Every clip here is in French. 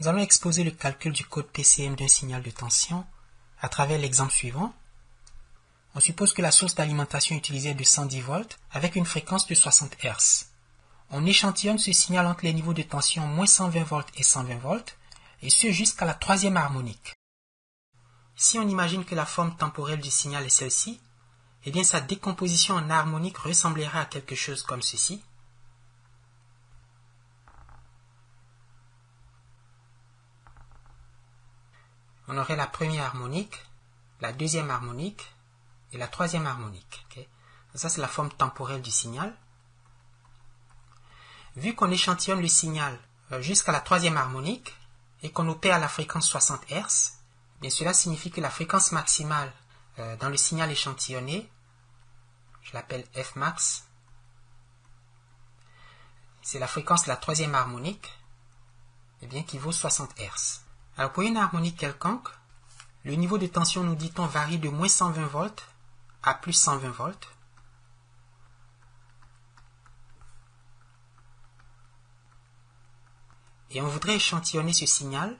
Nous allons exposer le calcul du code PCM d'un signal de tension à travers l'exemple suivant. On suppose que la source d'alimentation utilisée est de 110 volts avec une fréquence de 60 Hz. On échantillonne ce signal entre les niveaux de tension moins 120 volts et 120 volts, et ce jusqu'à la troisième harmonique. Si on imagine que la forme temporelle du signal est celle-ci, eh bien sa décomposition en harmonique ressemblerait à quelque chose comme ceci. On aurait la première harmonique, la deuxième harmonique et la troisième harmonique. Okay? Ça, c'est la forme temporelle du signal. Vu qu'on échantillonne le signal jusqu'à la troisième harmonique et qu'on opère à la fréquence 60 Hz, bien cela signifie que la fréquence maximale dans le signal échantillonné, je l'appelle Fmax, c'est la fréquence de la troisième harmonique, eh bien, qui vaut 60 Hz. Alors pour une harmonique quelconque, le niveau de tension, nous dit-on, varie de moins 120 volts à plus 120 volts. Et on voudrait échantillonner ce signal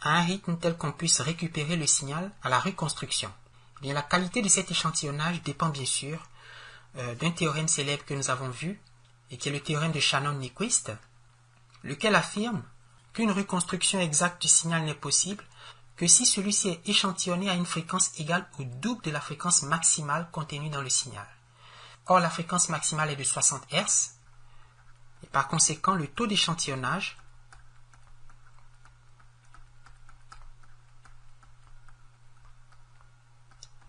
à un rythme tel qu'on puisse récupérer le signal à la reconstruction. Eh bien, la qualité de cet échantillonnage dépend bien sûr d'un théorème célèbre que nous avons vu, et qui est le théorème de Shannon-Nyquist, lequel affirme qu'une reconstruction exacte du signal n'est possible que si celui-ci est échantillonné à une fréquence égale au double de la fréquence maximale contenue dans le signal. Or, la fréquence maximale est de 60 Hz, et par conséquent, le taux d'échantillonnage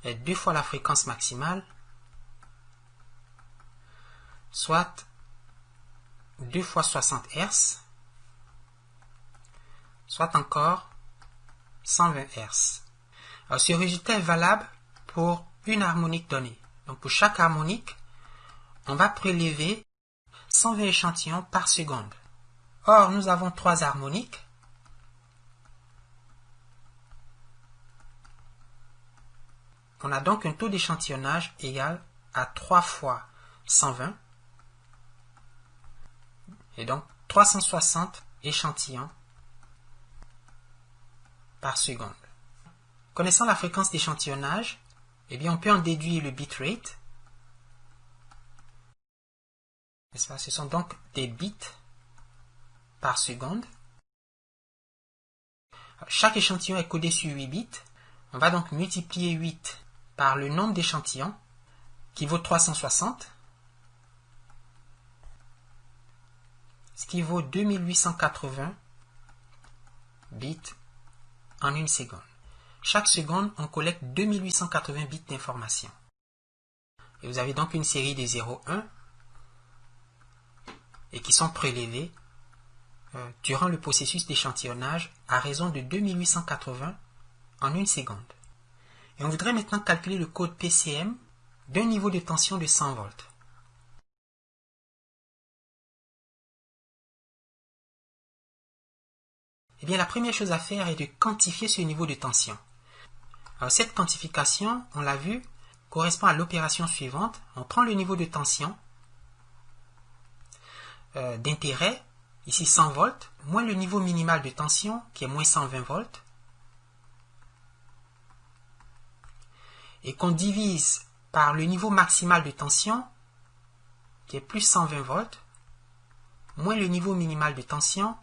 est 2 fois la fréquence maximale, soit 2 fois 60 Hz, soit encore 120 Hz. Alors, ce résultat est valable pour une harmonique donnée. Donc, pour chaque harmonique, on va prélever 120 échantillons par seconde. Or, nous avons 3 harmoniques. On a donc un taux d'échantillonnage égal à 3 fois 120, et donc 360 échantillons par seconde. Connaissant la fréquence d'échantillonnage, eh bien on peut en déduire le bitrate. Ce sont donc des bits par seconde. Chaque échantillon est codé sur 8 bits. On va donc multiplier 8 par le nombre d'échantillons, qui vaut 360, ce qui vaut 2880 bits en une seconde. Chaque seconde, on collecte 2880 bits d'information. Et vous avez donc une série de 0, 1, et qui sont prélevés durant le processus d'échantillonnage à raison de 2880 en une seconde. Et on voudrait maintenant calculer le code PCM d'un niveau de tension de 100 volts. Eh bien, la première chose à faire est de quantifier ce niveau de tension. Alors, cette quantification, on l'a vu, correspond à l'opération suivante. On prend le niveau de tension d'intérêt, ici 100 volts, moins le niveau minimal de tension, qui est moins 120 volts, et qu'on divise par le niveau maximal de tension, qui est plus 120 volts, moins le niveau minimal de tension,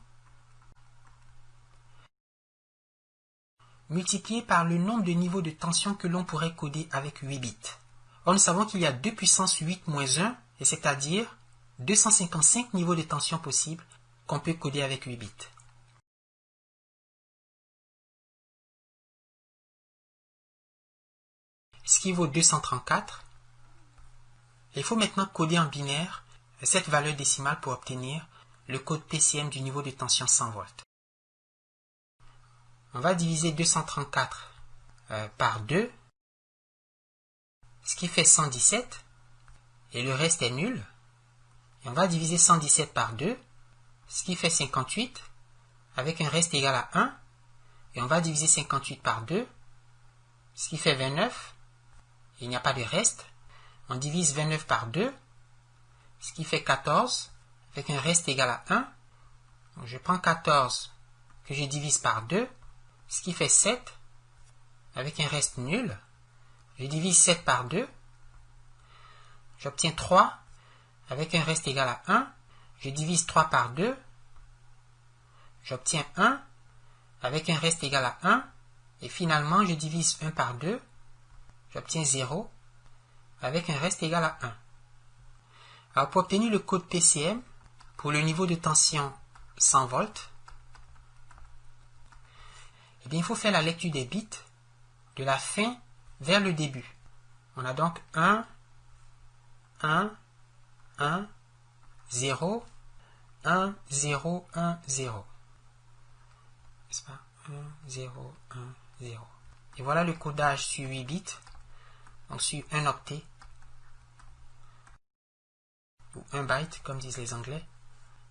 multiplié par le nombre de niveaux de tension que l'on pourrait coder avec 8 bits. Or, nous savons qu'il y a 2 puissance 8 moins 1, et c'est-à-dire 255 niveaux de tension possibles qu'on peut coder avec 8 bits. Ce qui vaut 234. Il faut maintenant coder en binaire cette valeur décimale pour obtenir le code PCM du niveau de tension 100 volts. On va diviser 234 par 2, ce qui fait 117, et le reste est nul. Et on va diviser 117 par 2, ce qui fait 58, avec un reste égal à 1, et on va diviser 58 par 2, ce qui fait 29, et il n'y a pas de reste. On divise 29 par 2, ce qui fait 14, avec un reste égal à 1. Donc, je prends 14 que je divise par 2, ce qui fait 7, avec un reste nul. Je divise 7 par 2. J'obtiens 3, avec un reste égal à 1. Je divise 3 par 2. J'obtiens 1, avec un reste égal à 1. Et finalement, je divise 1 par 2. J'obtiens 0, avec un reste égal à 1. Alors, pour obtenir le code PCM, pour le niveau de tension 100 volts, eh bien, il faut faire la lecture des bits de la fin vers le début. On a donc 1, 1, 1, 0, 1, 0, 1, 0. N'est-ce pas? 1, 0, 1, 0. Et voilà le codage sur 8 bits, donc sur 1 octet, ou 1 byte, comme disent les Anglais,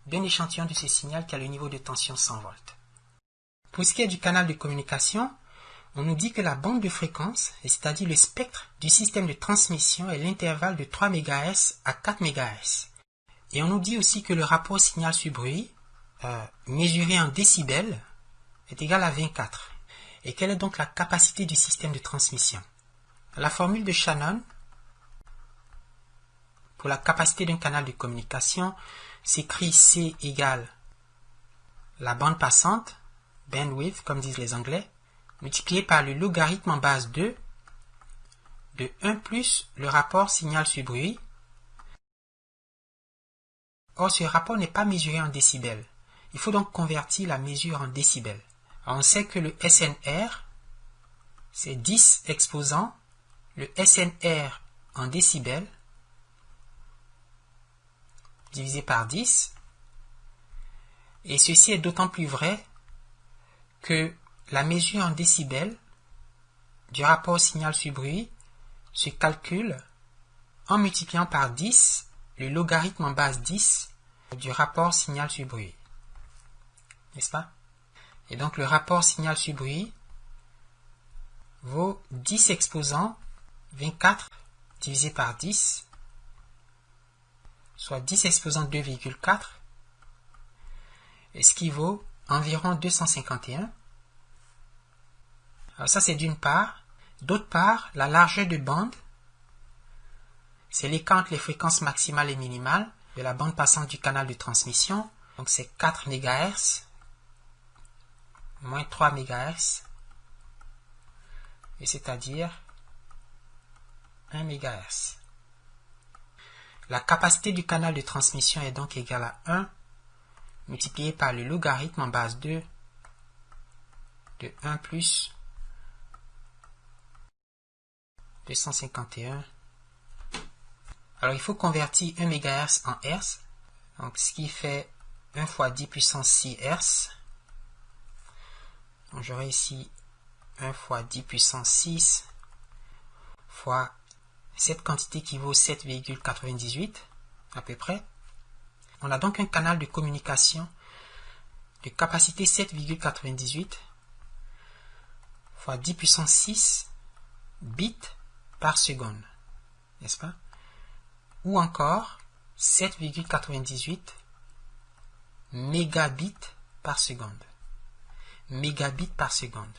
d'un échantillon de ce signal qui a le niveau de tension 100 volts. Pour ce qui est du canal de communication, on nous dit que la bande de fréquence, c'est-à-dire le spectre du système de transmission, est l'intervalle de 3 MHz à 4 MHz. Et on nous dit aussi que le rapport signal sur bruit, mesuré en décibels, est égal à 24. Et quelle est donc la capacité du système de transmission? La formule de Shannon, pour la capacité d'un canal de communication, s'écrit C égale la bande passante, bandwidth, comme disent les Anglais, multiplié par le logarithme en base 2 de 1 plus le rapport signal sur bruit. Or, ce rapport n'est pas mesuré en décibels. Il faut donc convertir la mesure en décibels. Alors, on sait que le SNR, c'est 10 exposant le SNR en décibels divisé par 10. Et ceci est d'autant plus vrai que la mesure en décibels du rapport signal sur bruit se calcule en multipliant par 10 le logarithme en base 10 du rapport signal sur bruit. N'est-ce pas? Et donc le rapport signal sur bruit vaut 10 exposant 24 divisé par 10, soit 10 exposant 2,4, et ce qui vaut environ 251. Alors ça c'est d'une part. D'autre part, la largeur de bande, c'est l'écart entre les fréquences maximales et minimales de la bande passante du canal de transmission. Donc c'est 4 MHz, moins 3 MHz, et c'est-à-dire 1 MHz. La capacité du canal de transmission est donc égale à 1 multiplié par le logarithme en base 2 de 1 plus 251. Alors il faut convertir 1 MHz en Hz, donc ce qui fait 1 fois 10 puissance 6 Hz. Donc j'aurai ici 1 fois 10 puissance 6 fois cette quantité qui vaut 7,98 à peu près. On a donc un canal de communication de capacité 7,98 fois 10 puissance 6 bits par seconde, n'est-ce pas? Ou encore 7,98 mégabits par seconde. Mégabits par seconde.